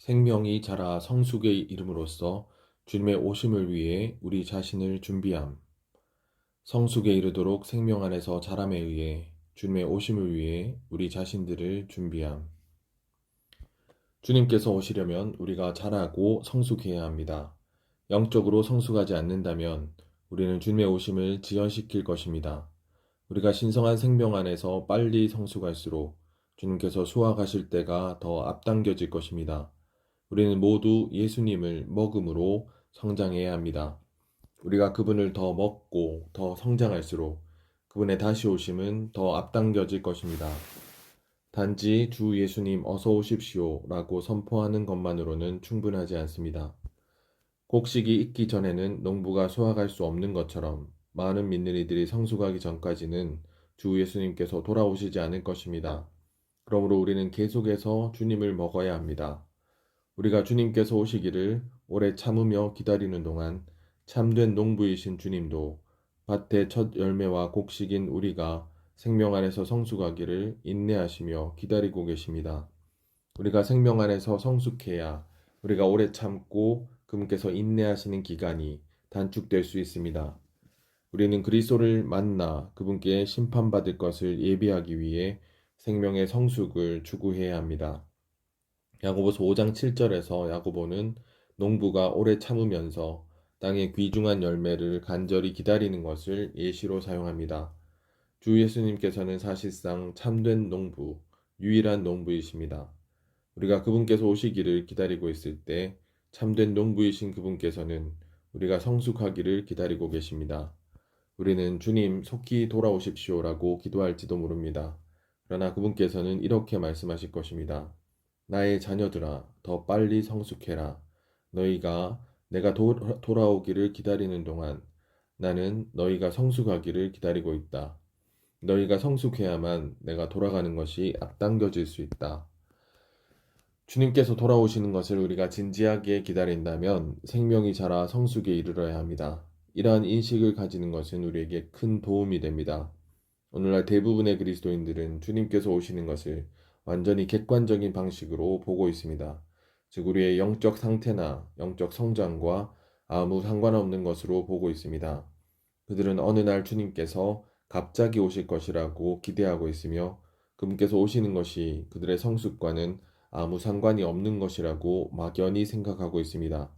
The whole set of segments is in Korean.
생명이 자라 성숙에 이름으로써 주님의 오심을 위해 우리 자신을 준비함. 성숙에 이르도록 생명 안에서 자람에 의해 주님의 오심을 위해 우리 자신들을 준비함. 주님께서 오시려면 우리가 자라고 성숙해야 합니다. 영적으로 성숙하지 않는다면 우리는 주님의 오심을 지연시킬 것입니다. 우리가 신성한 생명 안에서 빨리 성숙할수록 주님께서 수확하실 때가 더 앞당겨질 것입니다. 우리는 모두 예수님을 먹음으로 성장해야 합니다. 우리가 그분을 더 먹고 더 성장할수록 그분의 다시 오심은 더 앞당겨질 것입니다. 단지 주 예수님 어서 오십시오 라고 선포하는 것만으로는 충분하지 않습니다. 곡식이 익기 전에는 농부가 수확할 수 없는 것처럼 많은 믿는 이들이 성숙하기 전까지는 주 예수님께서 돌아오시지 않을 것입니다. 그러므로 우리는 계속해서 주님을 먹어야 합니다. 우리가 주님께서 오시기를 오래 참으며 기다리는 동안 참된 농부이신 주님도 밭의 첫 열매와 곡식인 우리가 생명 안에서 성숙하기를 인내하시며 기다리고 계십니다. 우리가 생명 안에서 성숙해야 우리가 오래 참고 그분께서 인내하시는 기간이 단축될 수 있습니다. 우리는 그리스도를 만나 그분께 심판받을 것을 예비하기 위해 생명의 성숙을 추구해야 합니다. 야고보서 5장 7절에서 야고보는 농부가 오래 참으면서 땅의 귀중한 열매를 간절히 기다리는 것을 예시로 사용합니다. 주 예수님께서는 사실상 참된 농부, 유일한 농부이십니다. 우리가 그분께서 오시기를 기다리고 있을 때 참된 농부이신 그분께서는 우리가 성숙하기를 기다리고 계십니다. 우리는 주님 속히 돌아오십시오라고 기도할지도 모릅니다. 그러나 그분께서는 이렇게 말씀하실 것입니다. 나의 자녀들아, 더 빨리 성숙해라. 너희가 내가 돌아오기를 기다리는 동안 나는 너희가 성숙하기를 기다리고 있다. 너희가 성숙해야만 내가 돌아가는 것이 앞당겨질 수 있다. 주님께서 돌아오시는 것을 우리가 진지하게 기다린다면 생명이 자라 성숙에 이르러야 합니다. 이러한 인식을 가지는 것은 우리에게 큰 도움이 됩니다. 오늘날 대부분의 그리스도인들은 주님께서 오시는 것을 완전히 객관적인 방식으로 보고 있습니다. 즉, 우리의 영적 상태나 영적 성장과 아무 상관없는 것으로 보고 있습니다. 그들은 어느 날 주님께서 갑자기 오실 것이라고 기대하고 있으며 그분께서 오시는 것이 그들의 성숙과는 아무 상관이 없는 것이라고 막연히 생각하고 있습니다.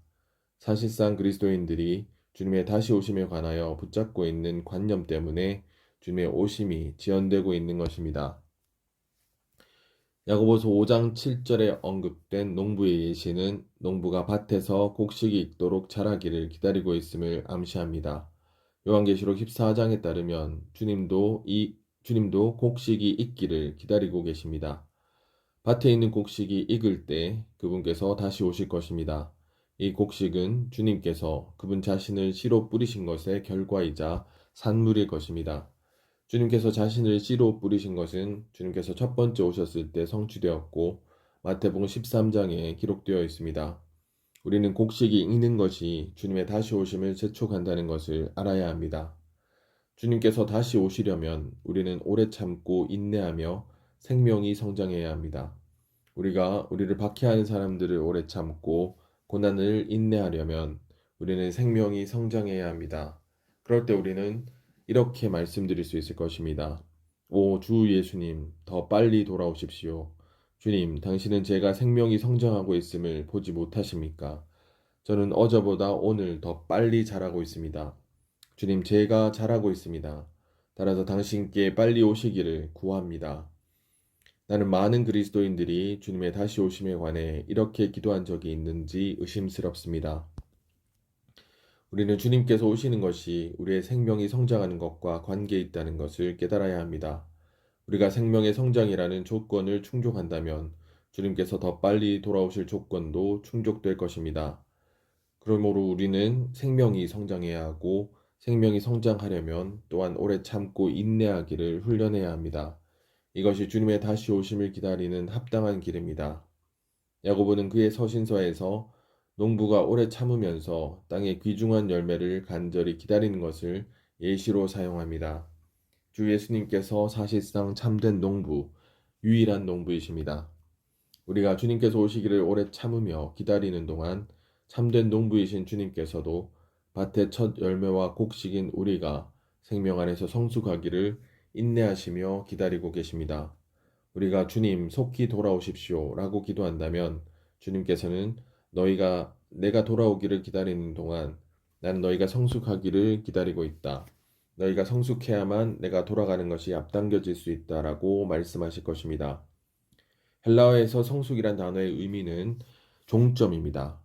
사실상 그리스도인들이 주님의 다시 오심에 관하여 붙잡고 있는 관념 때문에 주님의 오심이 지연되고 있는 것입니다. 야고보서 5장 7절에 언급된 농부의 예시는 농부가 밭에서 곡식이 익도록 자라기를 기다리고 있음을 암시합니다. 요한계시록 14장에 따르면 주님도 곡식이 익기를 기다리고 계십니다. 밭에 있는 곡식이 익을 때 그분께서 다시 오실 것입니다. 이 곡식은 주님께서 그분 자신을 씨로 뿌리신 것의 결과이자 산물일 것입니다. 주님께서 자신을 씨로 뿌리신 것은 주님께서 첫 번째 오셨을 때 성취되었고 마태복음 13장에 기록되어 있습니다. 우리는 곡식이 익는 것이 주님의 다시 오심을 재촉한다는 것을 알아야 합니다. 주님께서 다시 오시려면 우리는 오래 참고 인내하며 생명이 성장해야 합니다. 우리가 우리를 박해하는 사람들을 오래 참고 고난을 인내하려면 우리는 생명이 성장해야 합니다. 그럴 때 우리는 이렇게 말씀드릴 수 있을 것입니다. 오 주 예수님, 더 빨리 돌아오십시오. 주님, 당신은 제가 생명이 성장하고 있음을 보지 못하십니까? 저는 어제보다 오늘 더 빨리 자라고 있습니다. 주님, 제가 자라고 있습니다. 따라서 당신께 빨리 오시기를 구합니다. 나는 많은 그리스도인들이 주님의 다시 오심에 관해 이렇게 기도한 적이 있는지 의심스럽습니다. 우리는 주님께서 오시는 것이 우리의 생명이 성장하는 것과 관계 있다는 것을 깨달아야 합니다. 우리가 생명의 성장이라는 조건을 충족한다면 주님께서 더 빨리 돌아오실 조건도 충족될 것입니다. 그러므로 우리는 생명이 성장해야 하고 생명이 성장하려면 또한 오래 참고 인내하기를 훈련해야 합니다. 이것이 주님의 다시 오심을 기다리는 합당한 길입니다. 야고보는 그의 서신서에서 농부가 오래 참으면서 땅의 귀중한 열매를 간절히 기다리는 것을 예시로 사용합니다. 주 예수님께서 사실상 참된 농부, 유일한 농부이십니다. 우리가 주님께서 오시기를 오래 참으며 기다리는 동안 참된 농부이신 주님께서도 밭의 첫 열매와 곡식인 우리가 생명 안에서 성숙하기를 인내하시며 기다리고 계십니다. 우리가 주님 속히 돌아오십시오 라고 기도한다면 주님께서는 너희가 내가 돌아오기를 기다리는 동안 나는 너희가 성숙하기를 기다리고 있다. 너희가 성숙해야만 내가 돌아가는 것이 앞당겨질 수 있다라고 말씀하실 것입니다. 헬라어에서 성숙이란 단어의 의미는 종점입니다.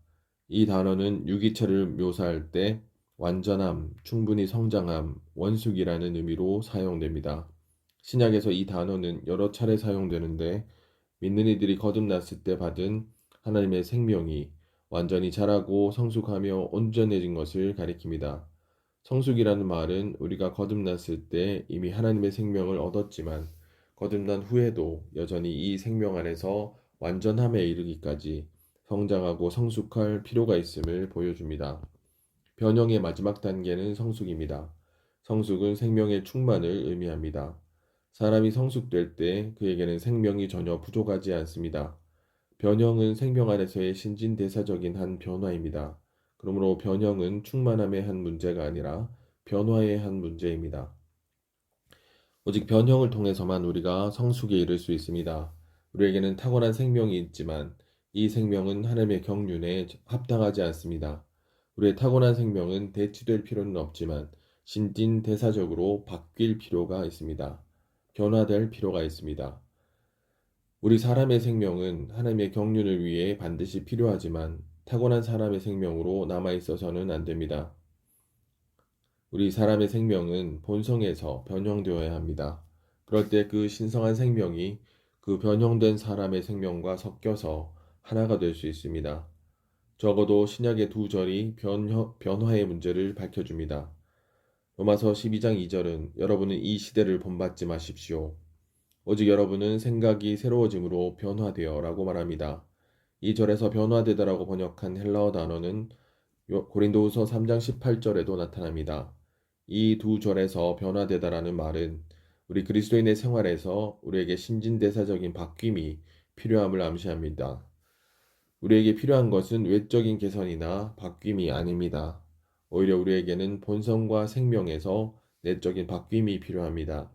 이 단어는 유기체를 묘사할 때 완전함, 충분히 성장함, 원숙이라는 의미로 사용됩니다. 신약에서 이 단어는 여러 차례 사용되는데 믿는 이들이 거듭났을 때 받은 하나님의 생명이 완전히 자라고 성숙하며 온전해진 것을 가리킵니다. 성숙이라는 말은 우리가 거듭났을 때 이미 하나님의 생명을 얻었지만 거듭난 후에도 여전히 이 생명 안에서 완전함에 이르기까지 성장하고 성숙할 필요가 있음을 보여줍니다. 변형의 마지막 단계는 성숙입니다. 성숙은 생명의 충만을 의미합니다. 사람이 성숙될 때 그에게는 생명이 전혀 부족하지 않습니다. 변형은 생명 안에서의 신진대사적인 한 변화입니다. 그러므로 변형은 충만함의 한 문제가 아니라 변화의 한 문제입니다. 오직 변형을 통해서만 우리가 성숙에 이를 수 있습니다. 우리에게는 타고난 생명이 있지만 이 생명은 하나님의 경륜에 합당하지 않습니다. 우리의 타고난 생명은 대치될 필요는 없지만 신진대사적으로 바뀔 필요가 있습니다. 변화될 필요가 있습니다. 우리 사람의 생명은 하나님의 경륜을 위해 반드시 필요하지만 타고난 사람의 생명으로 남아 있어서는 안 됩니다. 우리 사람의 생명은 본성에서 변형되어야 합니다. 그럴 때 그 신성한 생명이 그 변형된 사람의 생명과 섞여서 하나가 될 수 있습니다. 적어도 신약의 두 절이 변화의 문제를 밝혀줍니다. 로마서 12장 2절은 여러분은 이 시대를 본받지 마십시오. 오직 여러분은 생각이 새로워짐으로 변화되어 라고 말합니다. 이 절에서 변화되다라고 번역한 헬라어 단어는 고린도후서 3장 18절에도 나타납니다. 이 두 절에서 변화되다라는 말은 우리 그리스도인의 생활에서 우리에게 신진대사적인 바뀜이 필요함을 암시합니다. 우리에게 필요한 것은 외적인 개선이나 바뀜이 아닙니다. 오히려 우리에게는 본성과 생명에서 내적인 바뀜이 필요합니다.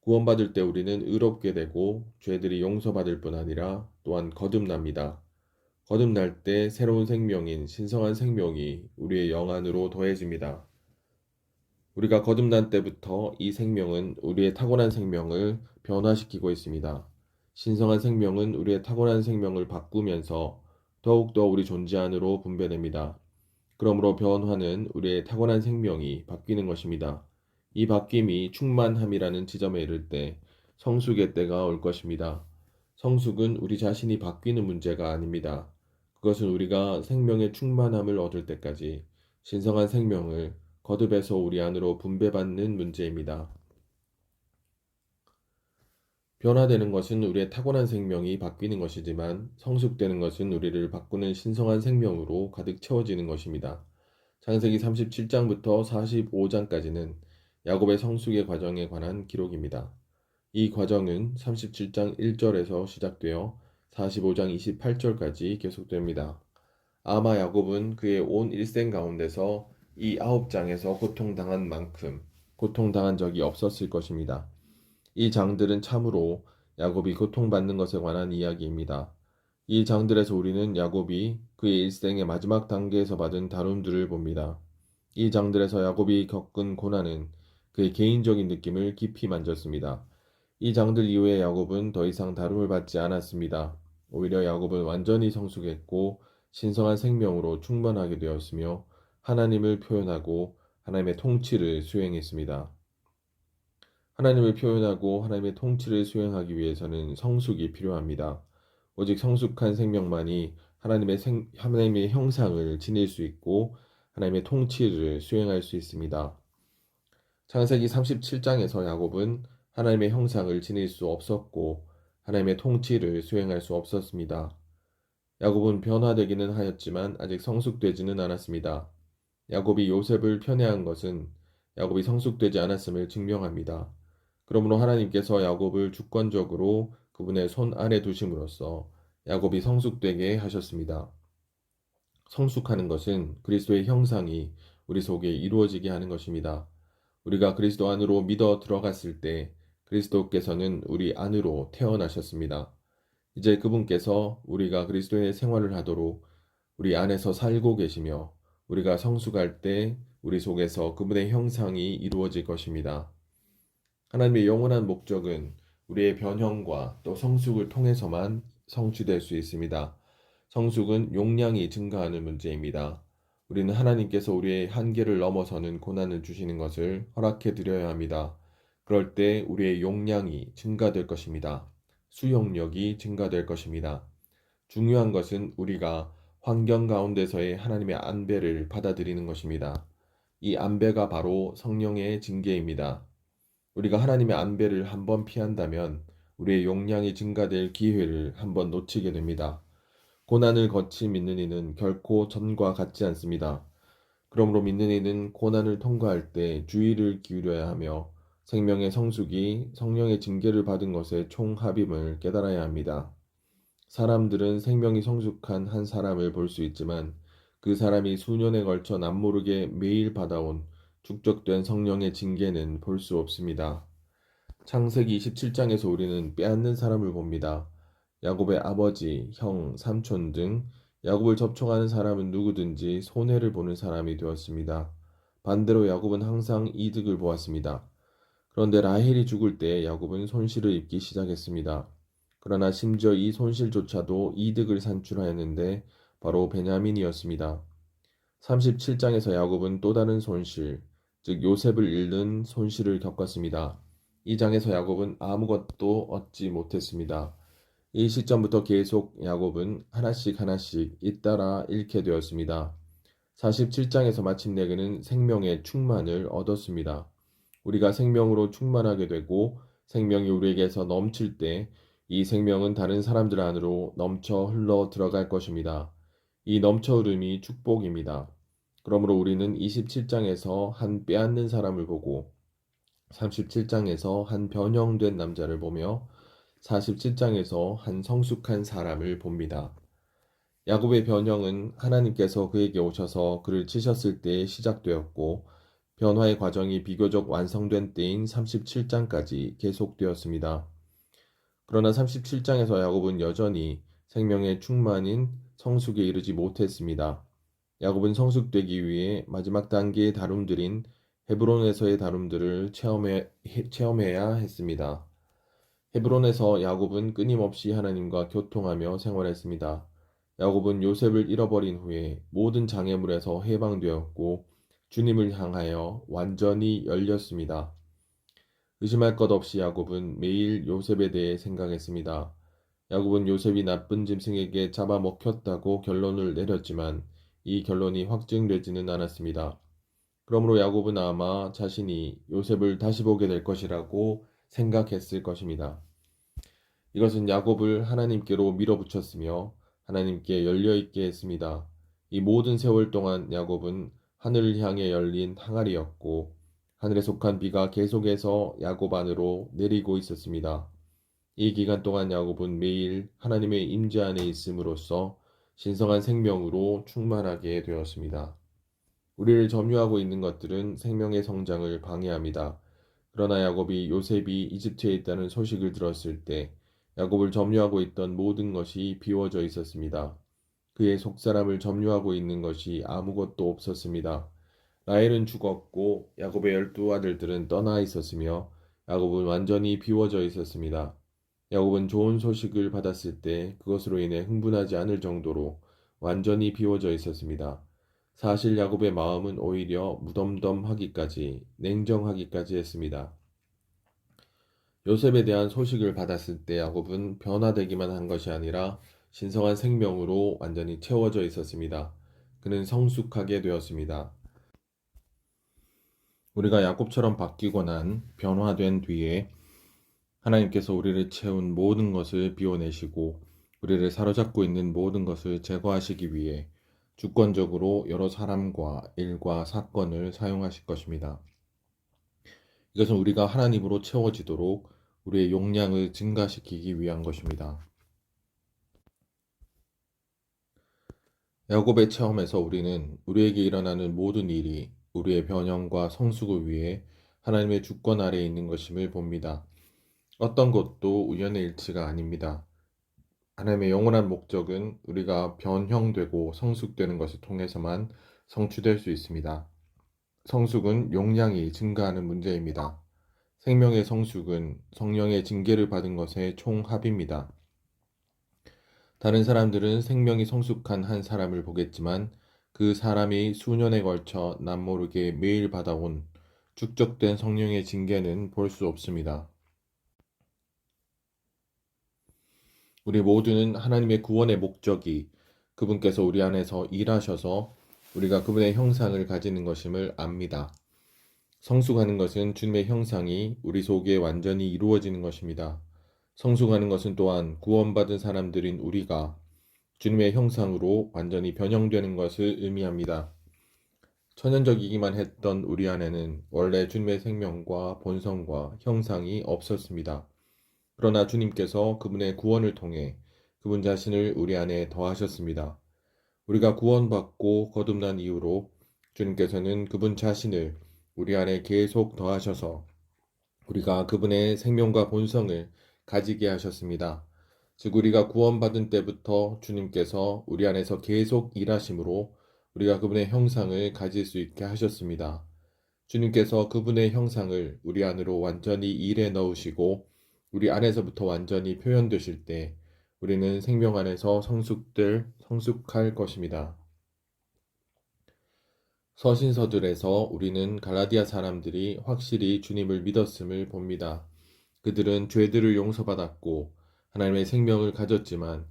구원받을 때 우리는 의롭게 되고 죄들이 용서받을 뿐 아니라 또한 거듭납니다. 거듭날 때 새로운 생명인 신성한 생명이 우리의 영 안으로 더해집니다. 우리가 거듭난 때부터 이 생명은 우리의 타고난 생명을 변화시키고 있습니다. 신성한 생명은 우리의 타고난 생명을 바꾸면서 더욱더 우리 존재 안으로 분배됩니다. 그러므로 변화는 우리의 타고난 생명이 바뀌는 것입니다. 이 바뀜이 충만함이라는 지점에 이를 때 성숙의 때가 올 것입니다. 성숙은 우리 자신이 바뀌는 문제가 아닙니다. 그것은 우리가 생명의 충만함을 얻을 때까지 신성한 생명을 거듭해서 우리 안으로 분배받는 문제입니다. 변화되는 것은 우리의 타고난 생명이 바뀌는 것이지만 성숙되는 것은 우리를 바꾸는 신성한 생명으로 가득 채워지는 것입니다. 창세기 37장부터 45장까지는 야곱의 성숙의 과정에 관한 기록입니다. 이 과정은 37장 1절에서 시작되어 45장 28절까지 계속됩니다. 아마 야곱은 그의 온 일생 가운데서 이 9장에서 고통당한 만큼 고통당한 적이 없었을 것입니다. 이 장들은 참으로 야곱이 고통받는 것에 관한 이야기입니다. 이 장들에서 우리는 야곱이 그의 일생의 마지막 단계에서 받은 다룸들을 봅니다. 이 장들에서 야곱이 겪은 고난은 그의 개인적인 느낌을 깊이 만졌습니다. 이 장들 이후에 야곱은 더 이상 다룸을 받지 않았습니다. 오히려 야곱은 완전히 성숙했고 신성한 생명으로 충만하게 되었으며 하나님을 표현하고 하나님의 통치를 수행했습니다. 하나님을 표현하고 하나님의 통치를 수행하기 위해서는 성숙이 필요합니다. 오직 성숙한 생명만이 하나님의 형상을 지닐 수 있고 하나님의 통치를 수행할 수 있습니다. 창세기 37장에서 야곱은 하나님의 형상을 지닐 수 없었고 하나님의 통치를 수행할 수 없었습니다. 야곱은 변화되기는 하였지만 아직 성숙되지는 않았습니다. 야곱이 요셉을 편애한 것은 야곱이 성숙되지 않았음을 증명합니다. 그러므로 하나님께서 야곱을 주권적으로 그분의 손 아래 두심으로써 야곱이 성숙되게 하셨습니다. 성숙하는 것은 그리스도의 형상이 우리 속에 이루어지게 하는 것입니다. 우리가 그리스도 안으로 믿어 들어갔을 때 그리스도께서는 우리 안으로 태어나셨습니다. 이제 그분께서 우리가 그리스도의 생활을 하도록 우리 안에서 살고 계시며 우리가 성숙할 때 우리 속에서 그분의 형상이 이루어질 것입니다. 하나님의 영원한 목적은 우리의 변형과 또 성숙을 통해서만 성취될 수 있습니다. 성숙은 용량이 증가하는 문제입니다. 우리는 하나님께서 우리의 한계를 넘어서는 고난을 주시는 것을 허락해 드려야 합니다. 그럴 때 우리의 용량이 증가될 것입니다. 수용력이 증가될 것입니다. 중요한 것은 우리가 환경 가운데서의 하나님의 안배를 받아들이는 것입니다. 이 안배가 바로 성령의 징계입니다. 우리가 하나님의 안배를 한번 피한다면 우리의 용량이 증가될 기회를 한번 놓치게 됩니다. 고난을 거친 믿는 이는 결코 전과 같지 않습니다. 그러므로 믿는 이는 고난을 통과할 때 주의를 기울여야 하며 생명의 성숙이 성령의 징계를 받은 것의 총합임을 깨달아야 합니다. 사람들은 생명이 성숙한 한 사람을 볼 수 있지만 그 사람이 수년에 걸쳐 남모르게 매일 받아온 축적된 성령의 징계는 볼 수 없습니다. 창세기 27장에서 우리는 빼앗는 사람을 봅니다. 야곱의 아버지, 형, 삼촌 등 야곱을 접촉하는 사람은 누구든지 손해를 보는 사람이 되었습니다. 반대로 야곱은 항상 이득을 보았습니다. 그런데 라헬이 죽을 때 야곱은 손실을 입기 시작했습니다. 그러나 심지어 이 손실조차도 이득을 산출하였는데 바로 베냐민이었습니다. 37장에서 야곱은 또 다른 손실, 즉 요셉을 잃는 손실을 겪었습니다. 이 장에서 야곱은 아무것도 얻지 못했습니다. 이 시점부터 계속 야곱은 하나씩 하나씩 잇따라 잃게 되었습니다. 47장에서 마침내 그는 생명의 충만을 얻었습니다. 우리가 생명으로 충만하게 되고 생명이 우리에게서 넘칠 때 이 생명은 다른 사람들 안으로 넘쳐 흘러 들어갈 것입니다. 이 넘쳐 흐름이 축복입니다. 그러므로 우리는 27장에서 한 빼앗는 사람을 보고 37장에서 한 변형된 남자를 보며 47장에서 한 성숙한 사람을 봅니다. 야곱의 변형은 하나님께서 그에게 오셔서 그를 치셨을 때 시작되었고 변화의 과정이 비교적 완성된 때인 37장까지 계속되었습니다. 그러나 37장에서 야곱은 여전히 생명의 충만인 성숙에 이르지 못했습니다. 야곱은 성숙되기 위해 마지막 단계의 다룸들인 헤브론에서의 다룸들을 체험해야 했습니다. 헤브론에서 야곱은 끊임없이 하나님과 교통하며 생활했습니다. 야곱은 요셉을 잃어버린 후에 모든 장애물에서 해방되었고 주님을 향하여 완전히 열렸습니다. 의심할 것 없이 야곱은 매일 요셉에 대해 생각했습니다. 야곱은 요셉이 나쁜 짐승에게 잡아먹혔다고 결론을 내렸지만 이 결론이 확증되지는 않았습니다. 그러므로 야곱은 아마 자신이 요셉을 다시 보게 될 것이라고 생각했을 것입니다. 이것은 야곱을 하나님께로 밀어붙였으며 하나님께 열려있게 했습니다. 이 모든 세월 동안 야곱은 하늘을 향해 열린 항아리였고 하늘에 속한 비가 계속해서 야곱 안으로 내리고 있었습니다. 이 기간 동안 야곱은 매일 하나님의 임재 안에 있음으로써 신성한 생명으로 충만하게 되었습니다. 우리를 점유하고 있는 것들은 생명의 성장을 방해합니다. 그러나 야곱이 요셉이 이집트에 있다는 소식을 들었을 때 야곱을 점유하고 있던 모든 것이 비워져 있었습니다. 그의 속사람을 점유하고 있는 것이 아무것도 없었습니다. 라헬은 죽었고 야곱의 12아들들은 떠나 있었으며 야곱은 완전히 비워져 있었습니다. 야곱은 좋은 소식을 받았을 때 그것으로 인해 흥분하지 않을 정도로 완전히 비워져 있었습니다. 사실 야곱의 마음은 오히려 무덤덤하기까지 냉정하기까지 했습니다. 요셉에 대한 소식을 받았을 때 야곱은 변화되기만 한 것이 아니라 신성한 생명으로 완전히 채워져 있었습니다. 그는 성숙하게 되었습니다. 우리가 야곱처럼 바뀌고 난 변화된 뒤에 하나님께서 우리를 채운 모든 것을 비워내시고 우리를 사로잡고 있는 모든 것을 제거하시기 위해 주권적으로 여러 사람과 일과 사건을 사용하실 것입니다. 이것은 우리가 하나님으로 채워지도록 우리의 용량을 증가시키기 위한 것입니다. 야곱의 체험에서 우리는 우리에게 일어나는 모든 일이 우리의 변형과 성숙을 위해 하나님의 주권 아래에 있는 것임을 봅니다. 어떤 것도 우연의 일치가 아닙니다. 하나님의 영원한 목적은 우리가 변형되고 성숙되는 것을 통해서만 성취될 수 있습니다. 성숙은 용량이 증가하는 문제입니다. 생명의 성숙은 성령의 징계를 받은 것의 총합입니다. 다른 사람들은 생명이 성숙한 한 사람을 보겠지만 그 사람이 수년에 걸쳐 남모르게 매일 받아온 축적된 성령의 징계는 볼 수 없습니다. 우리 모두는 하나님의 구원의 목적이 그분께서 우리 안에서 일하셔서 우리가 그분의 형상을 가지는 것임을 압니다. 성숙하는 것은 주님의 형상이 우리 속에 완전히 이루어지는 것입니다. 성숙하는 것은 또한 구원받은 사람들인 우리가 주님의 형상으로 완전히 변형되는 것을 의미합니다. 천연적이기만 했던 우리 안에는 원래 주님의 생명과 본성과 형상이 없었습니다. 그러나 주님께서 그분의 구원을 통해 그분 자신을 우리 안에 더하셨습니다. 우리가 구원받고 거듭난 이후로 주님께서는 그분 자신을 우리 안에 계속 더하셔서 우리가 그분의 생명과 본성을 가지게 하셨습니다. 즉 우리가 구원받은 때부터 주님께서 우리 안에서 계속 일하심으로 우리가 그분의 형상을 가질 수 있게 하셨습니다. 주님께서 그분의 형상을 우리 안으로 완전히 일해 넣으시고 우리 안에서부터 완전히 표현되실 때 우리는 생명 안에서 성숙할 것입니다. 서신서들에서 우리는 갈라디아 사람들이 확실히 주님을 믿었음을 봅니다. 그들은 죄들을 용서받았고 하나님의 생명을 가졌지만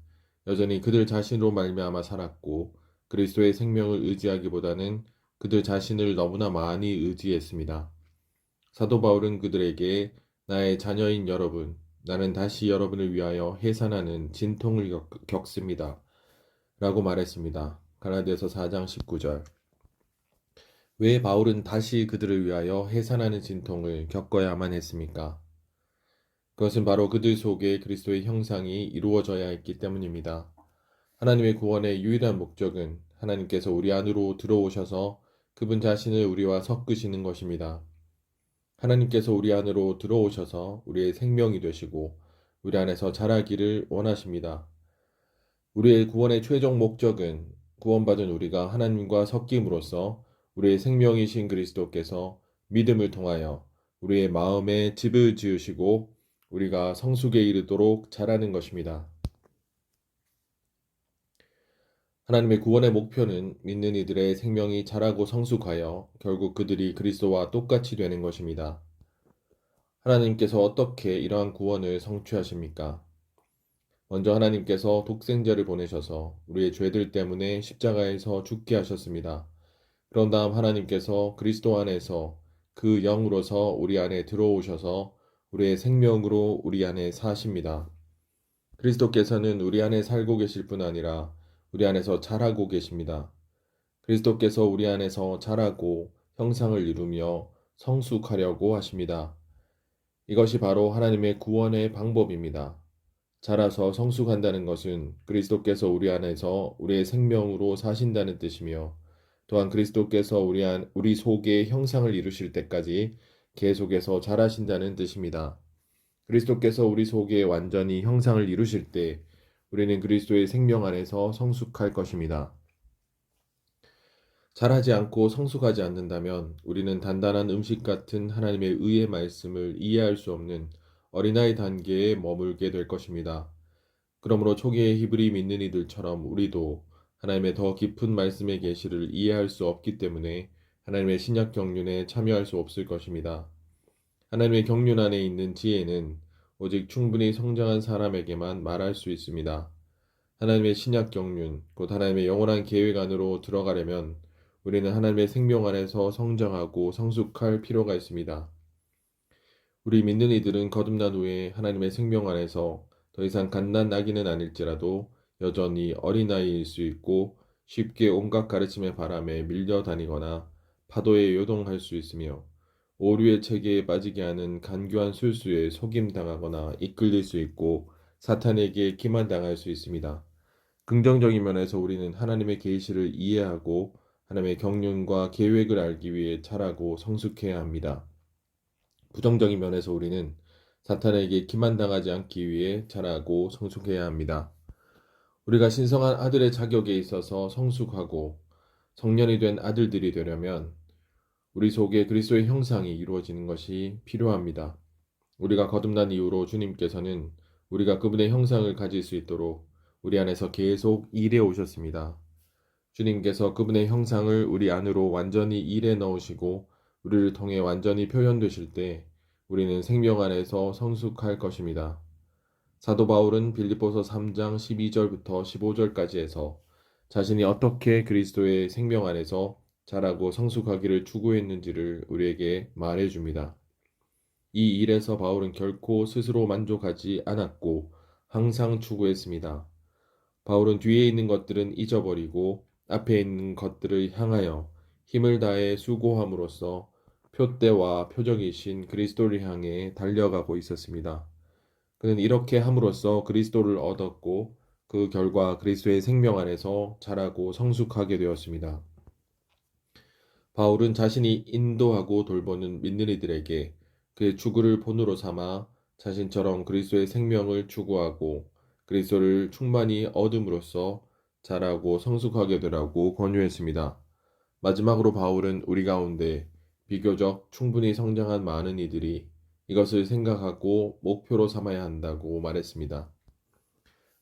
여전히 그들 자신으로 말미암아 살았고 그리스도의 생명을 의지하기보다는 그들 자신을 너무나 많이 의지했습니다. 사도 바울은 그들에게 나의 자녀인 여러분, 나는 다시 여러분을 위하여 해산하는 진통을 겪습니다. 라고 말했습니다. 갈라디아서 4장 19절. 왜 바울은 다시 그들을 위하여 해산하는 진통을 겪어야만 했습니까? 그것은 바로 그들 속에 그리스도의 형상이 이루어져야 했기 때문입니다. 하나님의 구원의 유일한 목적은 하나님께서 우리 안으로 들어오셔서 그분 자신을 우리와 섞으시는 것입니다. 하나님께서 우리 안으로 들어오셔서 우리의 생명이 되시고 우리 안에서 자라기를 원하십니다. 우리의 구원의 최종 목적은 구원받은 우리가 하나님과 섞임으로써 우리의 생명이신 그리스도께서 믿음을 통하여 우리의 마음에 집을 지으시고 우리가 성숙에 이르도록 자라는 것입니다. 하나님의 구원의 목표는 믿는 이들의 생명이 자라고 성숙하여 결국 그들이 그리스도와 똑같이 되는 것입니다. 하나님께서 어떻게 이러한 구원을 성취하십니까? 먼저 하나님께서 독생자를 보내셔서 우리의 죄들 때문에 십자가에서 죽게 하셨습니다. 그런 다음 하나님께서 그리스도 안에서 그 영으로서 우리 안에 들어오셔서 우리의 생명으로 우리 안에 사십니다. 그리스도께서는 우리 안에 살고 계실 뿐 아니라 우리 안에서 자라고 계십니다. 그리스도께서 우리 안에서 자라고 형상을 이루며 성숙하려고 하십니다. 이것이 바로 하나님의 구원의 방법입니다. 자라서 성숙한다는 것은 그리스도께서 우리 안에서 우리의 생명으로 사신다는 뜻이며 또한 그리스도께서 우리 속에 형상을 이루실 때까지 계속해서 자라신다는 뜻입니다. 그리스도께서 우리 속에 완전히 형상을 이루실 때 우리는 그리스도의 생명 안에서 성숙할 것입니다. 자라지 않고 성숙하지 않는다면 우리는 단단한 음식 같은 하나님의 의의 말씀을 이해할 수 없는 어린아이 단계에 머물게 될 것입니다. 그러므로 초기의 히브리 믿는 이들처럼 우리도 하나님의 더 깊은 말씀의 계시를 이해할 수 없기 때문에 하나님의 신약 경륜에 참여할 수 없을 것입니다. 하나님의 경륜 안에 있는 지혜는 오직 충분히 성장한 사람에게만 말할 수 있습니다. 하나님의 신약 경륜, 곧 하나님의 영원한 계획 안으로 들어가려면 우리는 하나님의 생명 안에서 성장하고 성숙할 필요가 있습니다. 우리 믿는 이들은 거듭난 후에 하나님의 생명 안에서 더 이상 갓난 아기는 아닐지라도 여전히 어린아이일 수 있고 쉽게 온갖 가르침의 바람에 밀려 다니거나 파도에 요동할 수 있으며 오류의 체계에 빠지게 하는 간교한 술수에 속임당하거나 이끌릴 수 있고 사탄에게 기만당할 수 있습니다. 긍정적인 면에서 우리는 하나님의 계시를 이해하고 하나님의 경륜과 계획을 알기 위해 자라고 성숙해야 합니다. 부정적인 면에서 우리는 사탄에게 기만당하지 않기 위해 자라고 성숙해야 합니다. 우리가 신성한 아들의 자격에 있어서 성숙하고 성년이 된 아들들이 되려면 우리 속에 그리스도의 형상이 이루어지는 것이 필요합니다. 우리가 거듭난 이후로 주님께서는 우리가 그분의 형상을 가질 수 있도록 우리 안에서 계속 일해 오셨습니다. 주님께서 그분의 형상을 우리 안으로 완전히 일해 넣으시고 우리를 통해 완전히 표현되실 때 우리는 생명 안에서 성숙할 것입니다. 사도 바울은 빌립보서 3장 12절부터 15절까지 해서 자신이 어떻게 그리스도의 생명 안에서 자라고 성숙하기를 추구했는지를 우리에게 말해 줍니다. 이 일에서 바울은 결코 스스로 만족하지 않았고 항상 추구했습니다. 바울은 뒤에 있는 것들은 잊어버리고 앞에 있는 것들을 향하여 힘을 다해 수고함으로써 표대와 표적이신 그리스도를 향해 달려가고 있었습니다. 그는 이렇게 함으로써 그리스도를 얻었고 그 결과 그리스도의 생명 안에서 자라고 성숙하게 되었습니다. 바울은 자신이 인도하고 돌보는 믿는 이들에게 그의 추구를 본으로 삼아 자신처럼 그리스도의 생명을 추구하고 그리스도를 충만히 얻음으로써 자라고 성숙하게 되라고 권유했습니다. 마지막으로 바울은 우리 가운데 비교적 충분히 성장한 많은 이들이 이것을 생각하고 목표로 삼아야 한다고 말했습니다.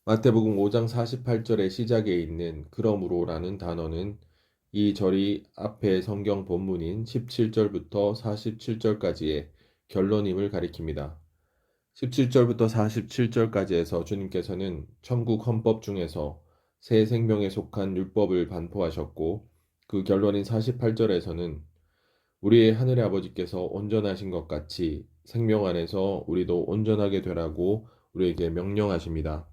마태복음 5장 48절의 시작에 있는 그러므로라는 단어는 이 절이 앞에 성경 본문인 17절부터 47절까지의 결론임을 가리킵니다. 17절부터 47절까지에서 주님께서는 천국 헌법 중에서 새 생명에 속한 율법을 반포하셨고 그 결론인 48절에서는 우리의 하늘의 아버지께서 온전하신 것 같이 생명 안에서 우리도 온전하게 되라고 우리에게 명령하십니다.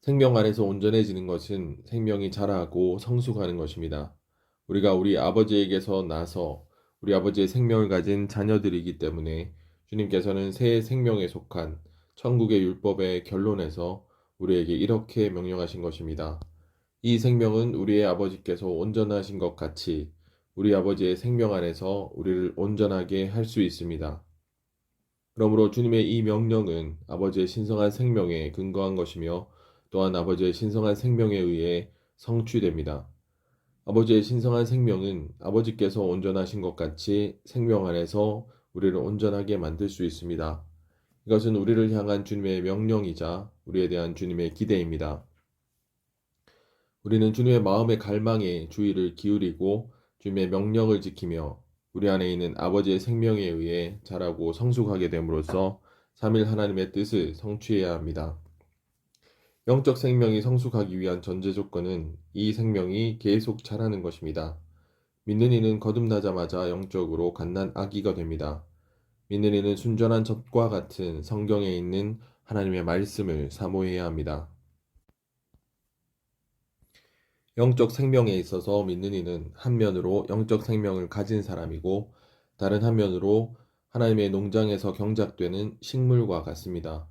생명 안에서 온전해지는 것은 생명이 자라고 성숙하는 것입니다. 우리가 우리 아버지에게서 나서 우리 아버지의 생명을 가진 자녀들이기 때문에 주님께서는 새 생명에 속한 천국의 율법의 결론에서 우리에게 이렇게 명령하신 것입니다. 이 생명은 우리의 아버지께서 온전하신 것 같이 우리 아버지의 생명 안에서 우리를 온전하게 할 수 있습니다. 그러므로 주님의 이 명령은 아버지의 신성한 생명에 근거한 것이며 또한 아버지의 신성한 생명에 의해 성취됩니다. 아버지의 신성한 생명은 아버지께서 온전하신 것 같이 생명 안에서 우리를 온전하게 만들 수 있습니다. 이것은 우리를 향한 주님의 명령이자 우리에 대한 주님의 기대입니다. 우리는 주님의 마음의 갈망에 주의를 기울이고 주님의 명령을 지키며 우리 안에 있는 아버지의 생명에 의해 자라고 성숙하게 됨으로써 삼일 하나님의 뜻을 성취해야 합니다. 영적 생명이 성숙하기 위한 전제 조건은 이 생명이 계속 자라는 것입니다. 믿는 이는 거듭나자마자 영적으로 갓난 아기가 됩니다. 믿는 이는 순전한 젖과 같은 성경에 있는 하나님의 말씀을 사모해야 합니다. 영적 생명에 있어서 믿는 이는 한면으로 영적 생명을 가진 사람이고 다른 한면으로 하나님의 농장에서 경작되는 식물과 같습니다.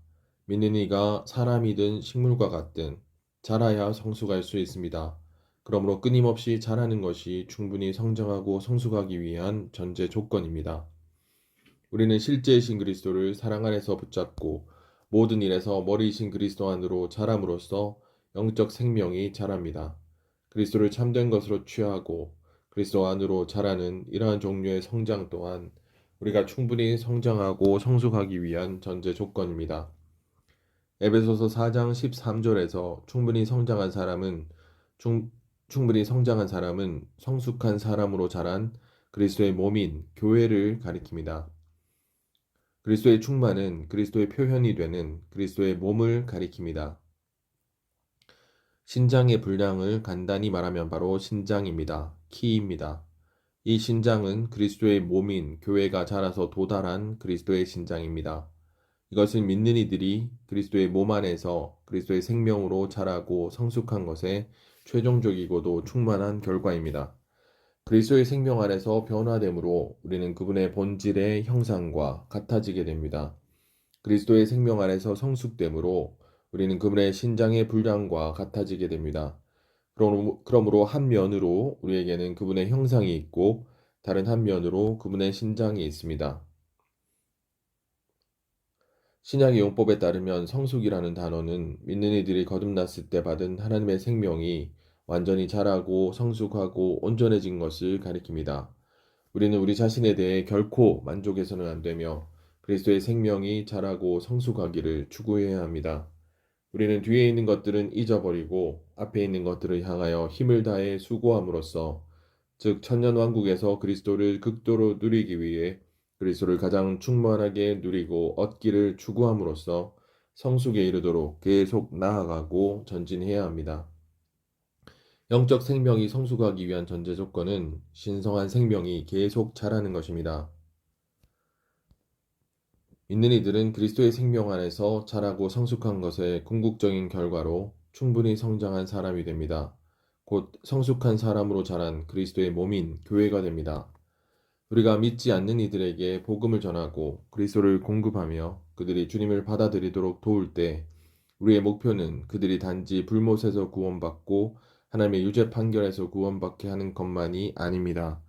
믿는 이가 사람이든 식물과 같든 자라야 성숙할 수 있습니다. 그러므로 끊임없이 자라는 것이 충분히 성장하고 성숙하기 위한 전제 조건입니다. 우리는 실제이신 그리스도를 사랑 안에서 붙잡고 모든 일에서 머리이신 그리스도 안으로 자람으로써 영적 생명이 자랍니다. 그리스도를 참된 것으로 취하고 그리스도 안으로 자라는 이러한 종류의 성장 또한 우리가 충분히 성장하고 성숙하기 위한 전제 조건입니다. 에베소서 4장 13절에서 충분히 성장한 사람은 성숙한 사람으로 자란 그리스도의 몸인 교회를 가리킵니다. 그리스도의 충만은 그리스도의 표현이 되는 그리스도의 몸을 가리킵니다. 신장의 분량을 간단히 말하면 바로 신장입니다. 키입니다. 이 신장은 그리스도의 몸인 교회가 자라서 도달한 그리스도의 신장입니다. 이것은 믿는 이들이 그리스도의 몸 안에서 그리스도의 생명으로 자라고 성숙한 것의 최종적이고도 충만한 결과입니다. 그리스도의 생명 안에서 변화됨으로 우리는 그분의 본질의 형상과 같아지게 됩니다. 그리스도의 생명 안에서 성숙됨으로 우리는 그분의 신장의 분량과 같아지게 됩니다. 그러므로 한 면으로 우리에게는 그분의 형상이 있고 다른 한 면으로 그분의 신장이 있습니다. 신약의 용법에 따르면 성숙이라는 단어는 믿는 이들이 거듭났을 때 받은 하나님의 생명이 완전히 자라고 성숙하고 온전해진 것을 가리킵니다. 우리는 우리 자신에 대해 결코 만족해서는 안 되며 그리스도의 생명이 자라고 성숙하기를 추구해야 합니다. 우리는 뒤에 있는 것들은 잊어버리고 앞에 있는 것들을 향하여 힘을 다해 수고함으로써 즉 천년왕국에서 그리스도를 극도로 누리기 위해 그리스도를 가장 충만하게 누리고 얻기를 추구함으로써 성숙에 이르도록 계속 나아가고 전진해야 합니다. 영적 생명이 성숙하기 위한 전제 조건은 신성한 생명이 계속 자라는 것입니다. 믿는 이들은 그리스도의 생명 안에서 자라고 성숙한 것의 궁극적인 결과로 충분히 성장한 사람이 됩니다. 곧 성숙한 사람으로 자란 그리스도의 몸인 교회가 됩니다. 우리가 믿지 않는 이들에게 복음을 전하고 그리스도를 공급하며 그들이 주님을 받아들이도록 도울 때 우리의 목표는 그들이 단지 불못에서 구원받고 하나님의 유죄 판결에서 구원받게 하는 것만이 아닙니다.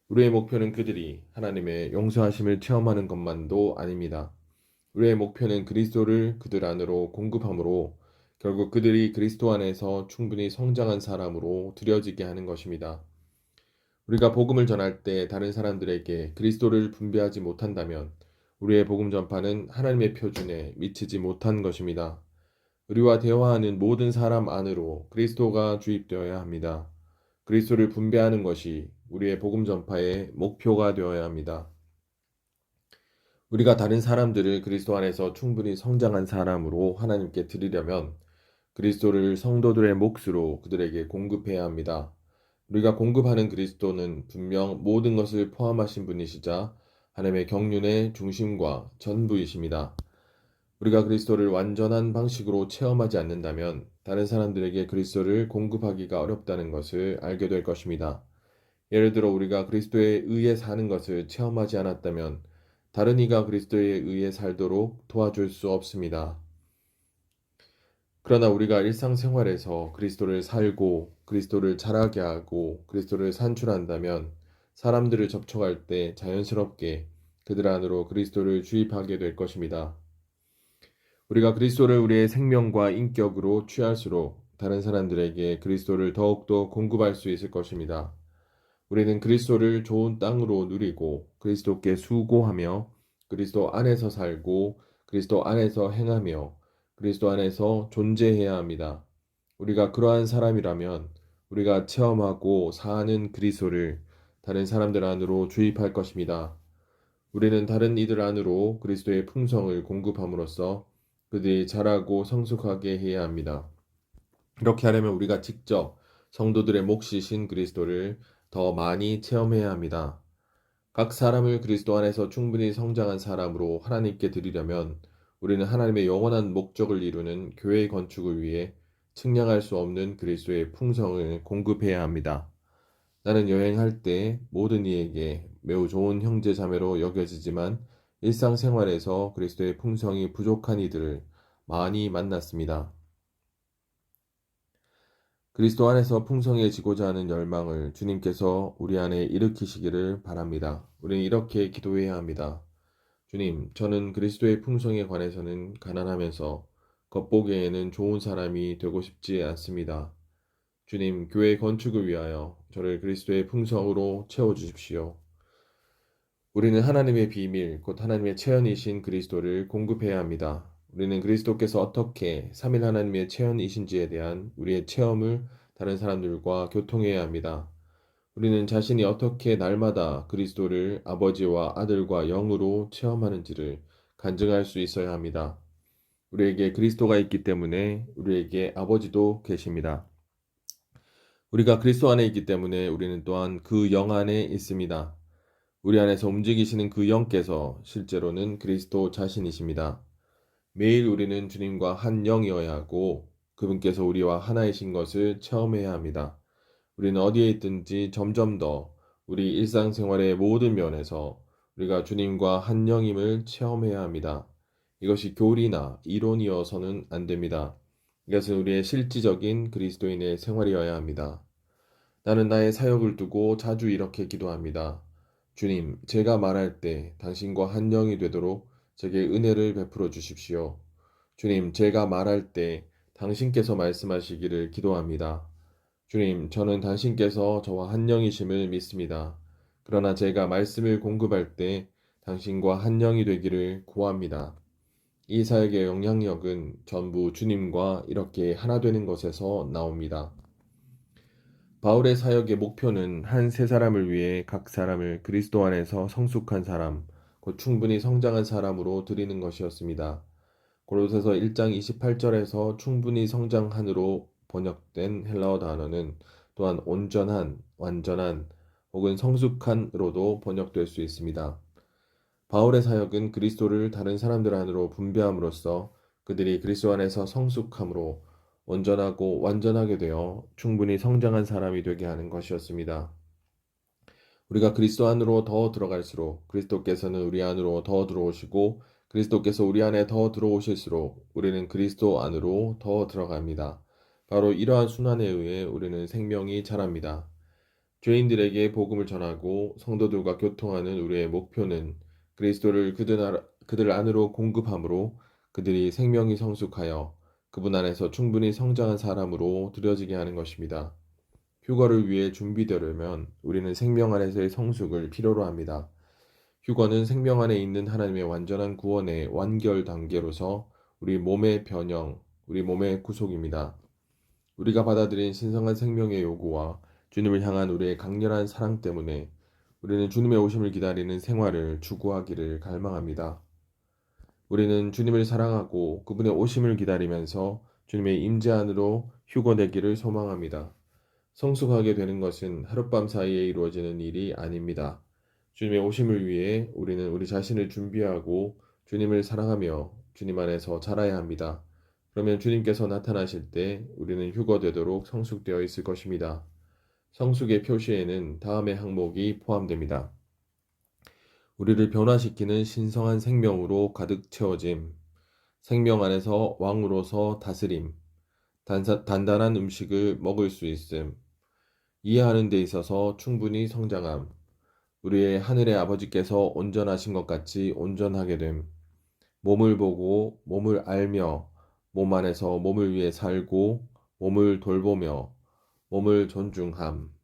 우리의 목표는 그들이 하나님의 용서하심을 체험하는 것만도 아닙니다. 우리의 목표는 그리스도를 그들 안으로 공급함으로 결국 그들이 그리스도 안에서 충분히 성장한 사람으로 들여지게 하는 것입니다. 우리가 복음을 전할 때 다른 사람들에게 그리스도를 분배하지 못한다면 우리의 복음 전파는 하나님의 표준에 미치지 못한 것입니다. 우리와 대화하는 모든 사람 안으로 그리스도가 주입되어야 합니다. 그리스도를 분배하는 것이 우리의 복음 전파의 목표가 되어야 합니다. 우리가 다른 사람들을 그리스도 안에서 충분히 성장한 사람으로 하나님께 드리려면 그리스도를 성도들의 몫으로 그들에게 공급해야 합니다. 우리가 공급하는 그리스도는 분명 모든 것을 포함하신 분이시자 하나님의 경륜의 중심과 전부이십니다. 우리가 그리스도를 완전한 방식으로 체험하지 않는다면 다른 사람들에게 그리스도를 공급하기가 어렵다는 것을 알게 될 것입니다. 예를 들어 우리가 그리스도에 의해 사는 것을 체험하지 않았다면 다른 이가 그리스도에 의해 살도록 도와줄 수 없습니다. 그러나 우리가 일상생활에서 그리스도를 살고 그리스도를 자라게 하고 그리스도를 산출한다면 사람들을 접촉할 때 자연스럽게 그들 안으로 그리스도를 주입하게 될 것입니다. 우리가 그리스도를 우리의 생명과 인격으로 취할수록 다른 사람들에게 그리스도를 더욱더 공급할 수 있을 것입니다. 우리는 그리스도를 좋은 땅으로 누리고 그리스도께 수고하며 그리스도 안에서 살고 그리스도 안에서 행하며 그리스도 안에서 존재해야 합니다. 우리가 그러한 사람이라면 우리가 체험하고 사는 그리스도를 다른 사람들 안으로 주입할 것입니다. 우리는 다른 이들 안으로 그리스도의 풍성을 공급함으로써 그들이 자라고 성숙하게 해야 합니다. 이렇게 하려면 우리가 직접 성도들의 몫이신 그리스도를 더 많이 체험해야 합니다. 각 사람을 그리스도 안에서 충분히 성장한 사람으로 하나님께 드리려면 우리는 하나님의 영원한 목적을 이루는 교회의 건축을 위해 측량할 수 없는 그리스도의 풍성을 공급해야 합니다. 나는 여행할 때 모든 이에게 매우 좋은 형제 자매로 여겨지지만 일상생활에서 그리스도의 풍성이 부족한 이들을 많이 만났습니다. 그리스도 안에서 풍성해지고자 하는 열망을 주님께서 우리 안에 일으키시기를 바랍니다. 우리는 이렇게 기도해야 합니다. 주님, 저는 그리스도의 풍성에 관해서는 가난하면서 겉보기에는 좋은 사람이 되고 싶지 않습니다. 주님, 교회 건축을 위하여 저를 그리스도의 풍성으로 채워주십시오. 우리는 하나님의 비밀, 곧 하나님의 체현이신 그리스도를 공급해야 합니다. 우리는 그리스도께서 어떻게 삼일 하나님의 체현이신지에 대한 우리의 체험을 다른 사람들과 교통해야 합니다. 우리는 자신이 어떻게 날마다 그리스도를 아버지와 아들과 영으로 체험하는지를 간증할 수 있어야 합니다. 우리에게 그리스도가 있기 때문에 우리에게 아버지도 계십니다. 우리가 그리스도 안에 있기 때문에 우리는 또한 그 영 안에 있습니다. 우리 안에서 움직이시는 그 영께서 실제로는 그리스도 자신이십니다. 매일 우리는 주님과 한 영이어야 하고 그분께서 우리와 하나이신 것을 체험해야 합니다. 우리는 어디에 있든지 점점 더 우리 일상생활의 모든 면에서 우리가 주님과 한 영임을 체험해야 합니다. 이것이 교리나 이론이어서는 안 됩니다. 이것은 우리의 실질적인 그리스도인의 생활이어야 합니다. 나는 나의 사역을 두고 자주 이렇게 기도합니다. 주님, 제가 말할 때 당신과 한 영이 되도록 제게 은혜를 베풀어 주십시오. 주님, 제가 말할 때 당신께서 말씀하시기를 기도합니다. 주님, 저는 당신께서 저와 한 영이심을 믿습니다. 그러나 제가 말씀을 공급할 때 당신과 한 영이 되기를 구합니다. 이 사역의 영향력은 전부 주님과 이렇게 하나 되는 것에서 나옵니다. 바울의 사역의 목표는 한 세 사람을 위해 각 사람을 그리스도 안에서 성숙한 사람, 곧 충분히 성장한 사람으로 드리는 것이었습니다. 고로새서 1장 28절에서 충분히 성장한으로 번역된 헬라어 단어는 또한 온전한, 완전한 혹은 성숙한으로도 번역될 수 있습니다. 바울의 사역은 그리스도를 다른 사람들 안으로 분배함으로써 그들이 그리스도 안에서 성숙함으로 온전하고 완전하게 되어 충분히 성장한 사람이 되게 하는 것이었습니다. 우리가 그리스도 안으로 더 들어갈수록 그리스도께서는 우리 안으로 더 들어오시고 그리스도께서 우리 안에 더 들어오실수록 우리는 그리스도 안으로 더 들어갑니다. 바로 이러한 순환에 의해 우리는 생명이 자랍니다. 죄인들에게 복음을 전하고 성도들과 교통하는 우리의 목표는 그리스도를 그들 안으로 공급함으로 그들이 생명이 성숙하여 그분 안에서 충분히 성장한 사람으로 들여지게 하는 것입니다. 휴거를 위해 준비되려면 우리는 생명 안에서의 성숙을 필요로 합니다. 휴거는 생명 안에 있는 하나님의 완전한 구원의 완결 단계로서 우리 몸의 변형, 우리 몸의 구속입니다. 우리가 받아들인 신성한 생명의 요구와 주님을 향한 우리의 강렬한 사랑 때문에 우리는 주님의 오심을 기다리는 생활을 추구하기를 갈망합니다. 우리는 주님을 사랑하고 그분의 오심을 기다리면서 주님의 임재 안으로 휴거되기를 소망합니다. 성숙하게 되는 것은 하룻밤 사이에 이루어지는 일이 아닙니다. 주님의 오심을 위해 우리는 우리 자신을 준비하고 주님을 사랑하며 주님 안에서 자라야 합니다. 그러면 주님께서 나타나실 때 우리는 휴거되도록 성숙되어 있을 것입니다. 성숙의 표시에는 다음의 항목이 포함됩니다. 우리를 변화시키는 신성한 생명으로 가득 채워짐, 생명 안에서 왕으로서 다스림, 단단한 음식을 먹을 수 있음, 이해하는 데 있어서 충분히 성장함, 우리의 하늘의 아버지께서 온전하신 것 같이 온전하게 됨, 몸을 보고 몸을 알며 몸 안에서 몸을 위해 살고 몸을 돌보며 몸을 존중함,